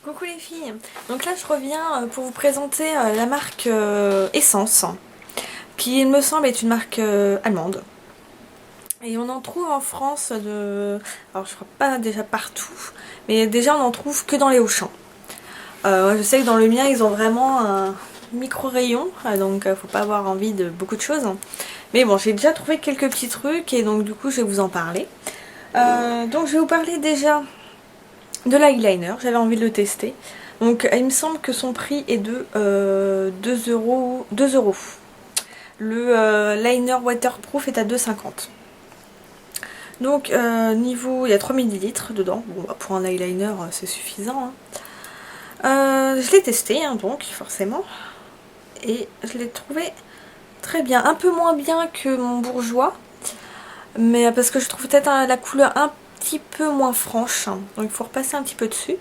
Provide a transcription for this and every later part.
Coucou les filles, donc là je reviens pour vous présenter la marque Essence, qui il me semble est une marque allemande. Et on en trouve en France alors je crois pas déjà partout, mais déjà on en trouve que dans les Auchan. Je sais que dans le mien ils ont vraiment un micro rayon, donc faut pas avoir envie de beaucoup de choses. Mais bon, j'ai déjà trouvé quelques petits trucs et donc du coup je vais vous en parler. Donc je vais vous parler déjà de l'eyeliner, j'avais envie de le tester. Donc il me semble que son prix est de 2 euros. 2 euros. Le liner waterproof est à 2,50. Donc niveau, il y a 3 millilitres dedans. Bon, bah, pour un eyeliner c'est suffisant. Je l'ai testé donc forcément. Et je l'ai trouvé très bien. Un peu moins bien que mon bourgeois. Mais parce que je trouve peut-être la couleur un petit peu moins franche. Donc il faut repasser un petit peu dessus.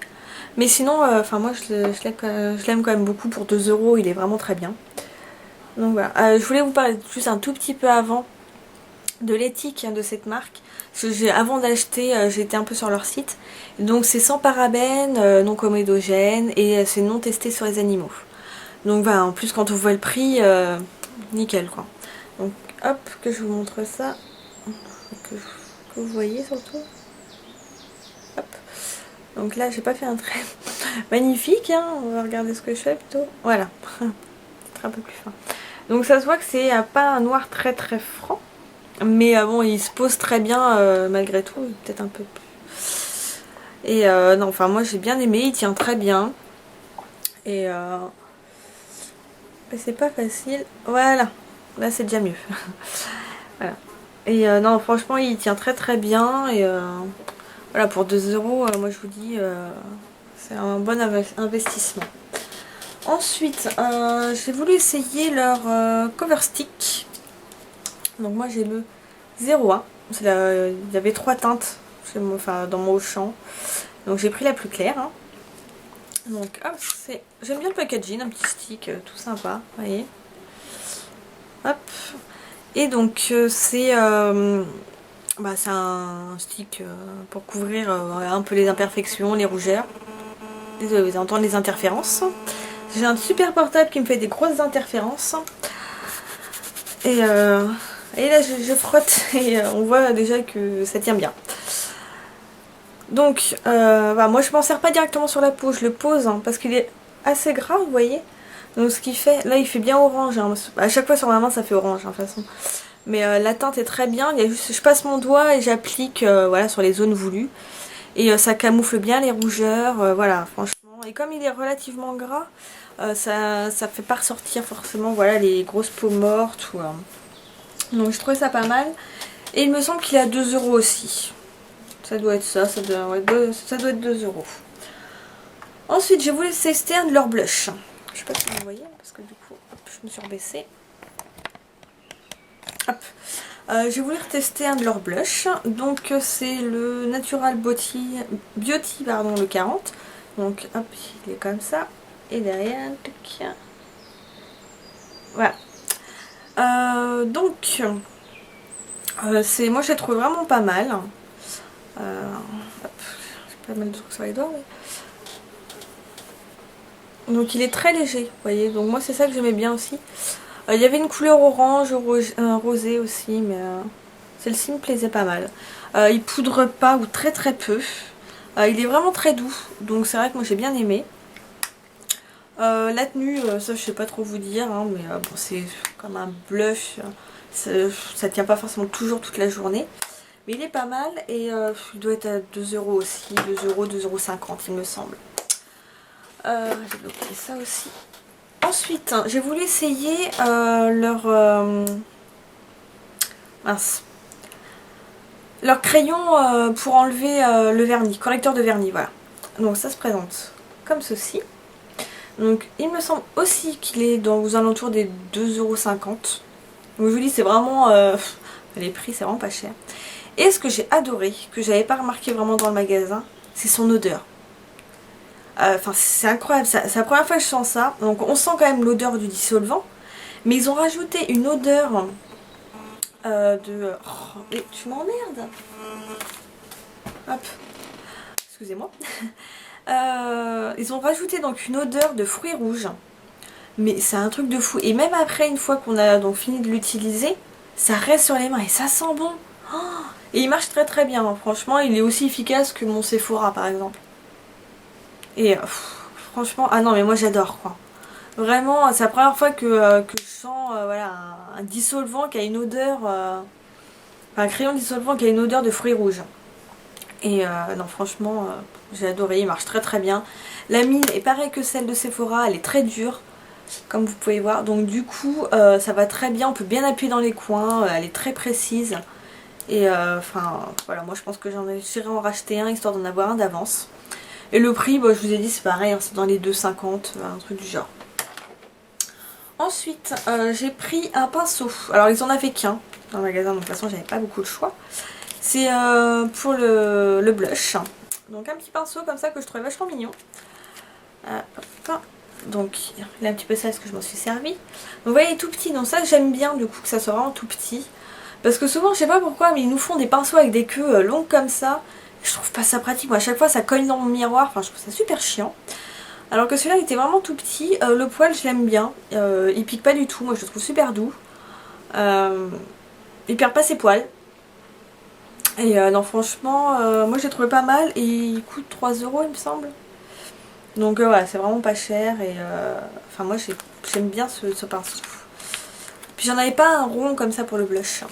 Mais sinon, moi je l'aime quand même beaucoup pour 2 euros, il est vraiment très bien. Donc voilà, je voulais vous parler juste un tout petit peu avant de l'éthique de cette marque. Parce que avant d'acheter, j'étais un peu sur leur site. Donc c'est sans parabènes, non comédogènes et c'est non testé sur les animaux. Donc voilà, en plus quand on voit le prix, nickel quoi. Donc hop, que je vous montre ça. Que vous voyez surtout. Hop. Donc là j'ai pas fait un trait magnifique, on va regarder ce que je fais plutôt. Voilà, c'est un peu plus fin. Donc ça se voit que c'est pas un noir très très franc, mais bon il se pose très bien malgré tout, peut-être un peu plus. Et non, enfin moi j'ai bien aimé, il tient très bien. Et c'est pas facile, voilà, là c'est déjà mieux. Voilà. Et non franchement il tient très très bien et voilà, pour 2 euros, moi je vous dis c'est un bon investissement. Ensuite, j'ai voulu essayer leur cover stick. Donc moi j'ai le 01. Il y avait 3 teintes dans mon Auchan. Donc j'ai pris la plus claire. Donc hop, j'aime bien le packaging, un petit stick tout sympa, vous voyez. Hop. Et donc c'est un stick pour couvrir un peu les imperfections, les rougeurs. Désolée, vous entendez les interférences. J'ai un super portable qui me fait des grosses interférences. Et là je frotte et on voit déjà que ça tient bien. Donc moi je m'en sers pas directement sur la peau, je le pose parce qu'il est assez gras, vous voyez. Donc ce qui fait, là il fait bien orange, à chaque fois sur ma main ça fait orange de toute façon. Mais la teinte est très bien, il y a juste, je passe mon doigt et j'applique voilà, sur les zones voulues. Et ça camoufle bien les rougeurs, voilà franchement. Et comme il est relativement gras, ça fait pas ressortir forcément voilà, les grosses peaux mortes. Donc je trouvais ça pas mal. Et il me semble qu'il est à 2 euros aussi. Ça doit être ça, ça doit être 2 euros. Ensuite j'ai voulu tester un de leurs blushs. Je sais pas si vous voyez parce que du coup hop, je me suis rebaissée. Hop. J'ai voulu tester un de leurs blushs. Donc c'est le Natural Beauty, le 40. Donc hop, il est comme ça. Et derrière, voilà. Donc moi je l'ai trouvé vraiment pas mal. Hop, j'ai pas mal de trucs sur les doigts. Mais... Donc il est très léger, vous voyez. Donc moi c'est ça que j'aimais bien aussi. Il y avait une couleur orange, rosé aussi, mais celle-ci me plaisait pas mal. Il poudre pas ou très très peu. Il est vraiment très doux, donc c'est vrai que moi j'ai bien aimé. La tenue, ça je sais pas trop vous dire, mais bon, c'est comme un blush, ça tient pas forcément toujours toute la journée. Mais il est pas mal et il doit être à 2 euros aussi, 2 euros, 2,50 € il me semble. J'ai bloqué ça aussi. Ensuite, j'ai voulu essayer leur crayon pour enlever le vernis, correcteur de vernis, voilà. Donc ça se présente comme ceci. Donc il me semble aussi qu'il est aux alentours des 2,50 €. Donc je vous dis, c'est vraiment... les prix, c'est vraiment pas cher. Et ce que j'ai adoré, que j'avais pas remarqué vraiment dans le magasin, c'est son odeur. C'est incroyable, c'est la première fois que je sens ça. Donc on sent quand même l'odeur du dissolvant. Mais ils ont rajouté une odeur de... Oh, mais tu m'emmerdes. Hop. Excusez-moi. Ils ont rajouté donc une odeur de fruits rouges. Mais c'est un truc de fou. Et même après, une fois qu'on a donc fini de l'utiliser, ça reste sur les mains et ça sent bon. Oh, et il marche très très bien, hein. Franchement, il est aussi efficace que mon Sephora par exemple. Et franchement, ah non mais moi j'adore quoi. Vraiment, c'est la première fois que je sens voilà, un dissolvant qui a une odeur, un crayon dissolvant qui a une odeur de fruits rouges. Et non franchement, j'ai adoré, il marche très très bien. La mine est pareille que celle de Sephora, elle est très dure, comme vous pouvez voir. Donc du coup, ça va très bien, on peut bien appuyer dans les coins, elle est très précise. Et enfin, voilà, moi je pense que j'irai en racheter un, histoire d'en avoir un d'avance. Et le prix, bah, je vous ai dit, c'est pareil, hein, c'est dans les 2,50, un truc du genre. Ensuite, j'ai pris un pinceau. Alors, ils en avaient qu'un dans le magasin, donc de toute façon, j'avais pas beaucoup de choix. C'est pour le blush. Donc, un petit pinceau comme ça que je trouvais vachement mignon. Donc, il est un petit peu sale parce que je m'en suis servi. Donc, vous voyez, il est tout petit. Donc, ça, j'aime bien du coup que ça soit vraiment tout petit. Parce que souvent, je sais pas pourquoi, mais ils nous font des pinceaux avec des queues longues comme ça. Je trouve pas ça pratique. Moi, à chaque fois, ça cogne dans mon miroir. Enfin, je trouve ça super chiant. Alors que celui-là était vraiment tout petit. Le poil, je l'aime bien. Il pique pas du tout. Moi, je le trouve super doux. Il perd pas ses poils. Et non, franchement, moi, j'ai trouvé pas mal. Et il coûte 3 €, il me semble. Donc, voilà, c'est vraiment pas cher. Et enfin, moi, j'aime bien ce pinceau. Puis, j'en avais pas un rond comme ça pour le blush.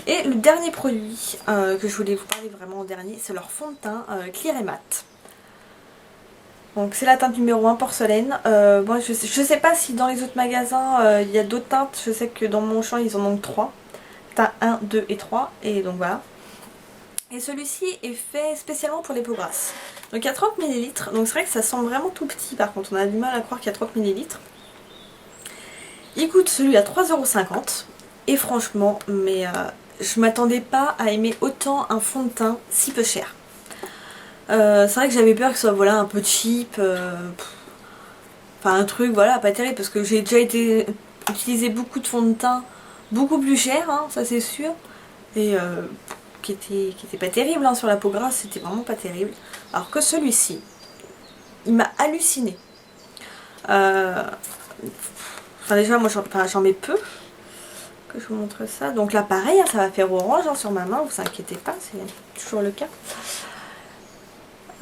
Et le dernier produit que je voulais vous parler vraiment en dernier, c'est leur fond de teint Clear et Matte. Donc c'est la teinte numéro 1 porcelaine. Moi je sais pas si dans les autres magasins il y a d'autres teintes. Je sais que dans mon champ ils en ont 3. Teint 1, 2 et 3. Et donc voilà. Et celui-ci est fait spécialement pour les peaux grasses. Donc il y a 30 ml. Donc c'est vrai que ça semble vraiment tout petit. Par contre on a du mal à croire qu'il y a 30 ml. Il coûte celui à 3,50 €. Et franchement, mais je m'attendais pas à aimer autant un fond de teint si peu cher. C'est vrai que j'avais peur que ce soit voilà, un peu cheap, enfin un truc voilà pas terrible, parce que j'ai déjà utilisé beaucoup de fonds de teint beaucoup plus cher, hein, ça c'est sûr, et qui était pas terrible hein, sur la peau grasse, c'était vraiment pas terrible. Alors que celui-ci, il m'a halluciné. Enfin déjà moi j'en mets peu, que je vous montre ça. Donc là pareil, hein, ça va faire orange hein, sur ma main, vous inquiétez pas, c'est toujours le cas.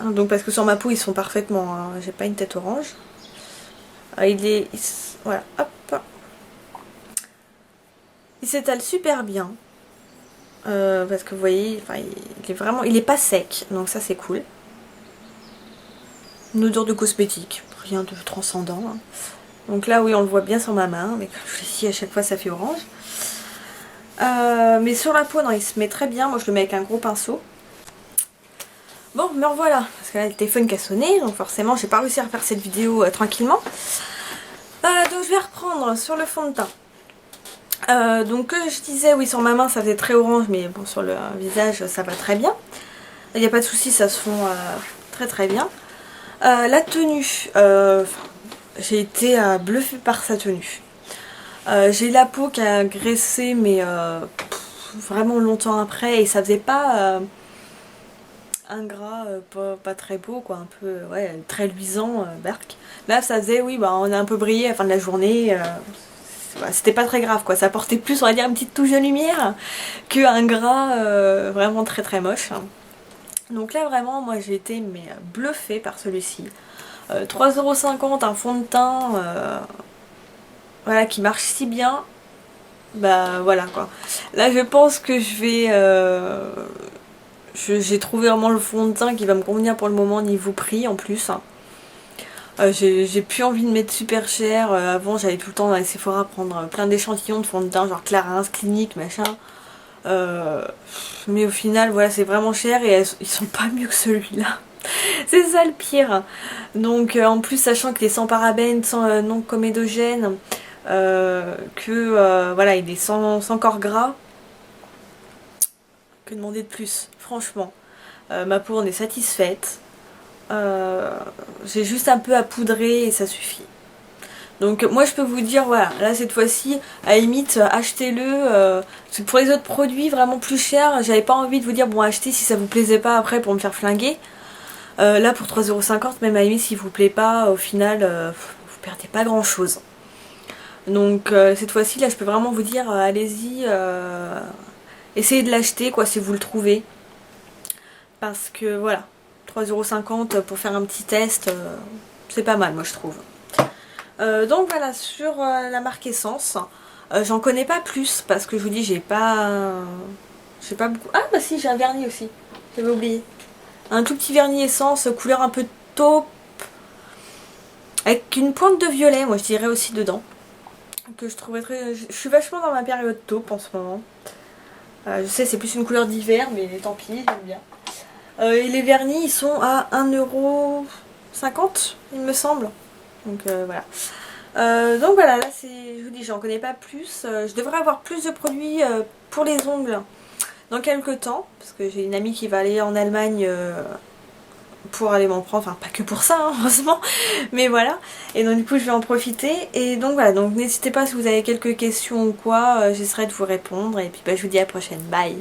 Donc parce que sur ma peau ils sont parfaitement, hein, j'ai pas une tête orange. Voilà, hop. Il s'étale super bien. Parce que vous voyez, enfin, il est pas sec, donc ça c'est cool. Une odeur de cosmétique, rien de transcendant. Hein. Donc là oui on le voit bien sur ma main, mais comme je vous l'ai dit à chaque fois ça fait orange. Mais sur la peau non il se met très bien, moi je le mets avec un gros pinceau. Bon, me revoilà, parce que là le téléphone qui a sonné, donc forcément j'ai pas réussi à refaire cette vidéo tranquillement. Donc je vais reprendre sur le fond de teint. Donc que je disais, oui sur ma main ça faisait très orange, mais bon sur le visage ça va très bien. Il n'y a pas de souci, ça se fond très très bien. La tenue, j'ai été bluffée par sa tenue. J'ai la peau qui a graissé mais vraiment longtemps après et ça faisait pas... un gras pas très beau quoi, un peu ouais, très luisant, berk. Là ça faisait oui bah on a un peu brillé à la fin de la journée, c'était pas très grave quoi, ça apportait plus on va dire une petite touche de lumière qu'un gras vraiment très très moche. Donc là vraiment moi j'ai été mais bluffée par celui-ci. 3,50 € un fond de teint voilà qui marche si bien. Bah voilà quoi. Là je pense que je vais j'ai trouvé vraiment le fond de teint qui va me convenir pour le moment niveau prix en plus. J'ai plus envie de mettre super cher. Avant j'allais tout le temps dans les Sephora prendre plein d'échantillons de fond de teint genre Clarins, Clinique, machin. Mais au final voilà c'est vraiment cher et ils sont pas mieux que celui-là. C'est ça le pire. Donc en plus sachant qu'il est sans parabènes, sans non comédogène, voilà il est sans corps gras. Que demander de plus, franchement. Ma peau en est satisfaite. J'ai juste un peu à poudrer et ça suffit. Donc moi je peux vous dire, voilà, là cette fois-ci, à la limite, achetez-le. Pour les autres produits vraiment plus chers, j'avais pas envie de vous dire, bon achetez si ça vous plaisait pas après pour me faire flinguer. Là pour 3,50€, même à la limite s'il vous plaît pas, au final vous perdez pas grand chose. Donc cette fois-ci là je peux vraiment vous dire allez-y, essayez de l'acheter quoi si vous le trouvez. Parce que voilà, 3,50€ pour faire un petit test, c'est pas mal moi je trouve. Donc voilà, sur la marque Essence, j'en connais pas plus parce que je vous dis j'ai pas beaucoup. Ah bah si, j'ai un vernis aussi, j'avais oublié. Un tout petit vernis Essence, couleur un peu taupe, avec une pointe de violet, moi je dirais aussi dedans. Que je trouverais très... Je suis vachement dans ma période taupe en ce moment. Je sais c'est plus une couleur d'hiver mais tant pis, j'aime bien. Et les vernis ils sont à 1,50€ il me semble. Donc voilà. Donc voilà, là c'est, je vous dis, j'en connais pas plus. Je devrais avoir plus de produits pour les ongles dans quelques temps, parce que j'ai une amie qui va aller en Allemagne pour aller m'en prendre, enfin pas que pour ça, hein, heureusement, mais voilà. Et donc du coup je vais en profiter. Et donc voilà, donc n'hésitez pas si vous avez quelques questions ou quoi, j'essaierai de vous répondre. Et puis bah, je vous dis à la prochaine, bye.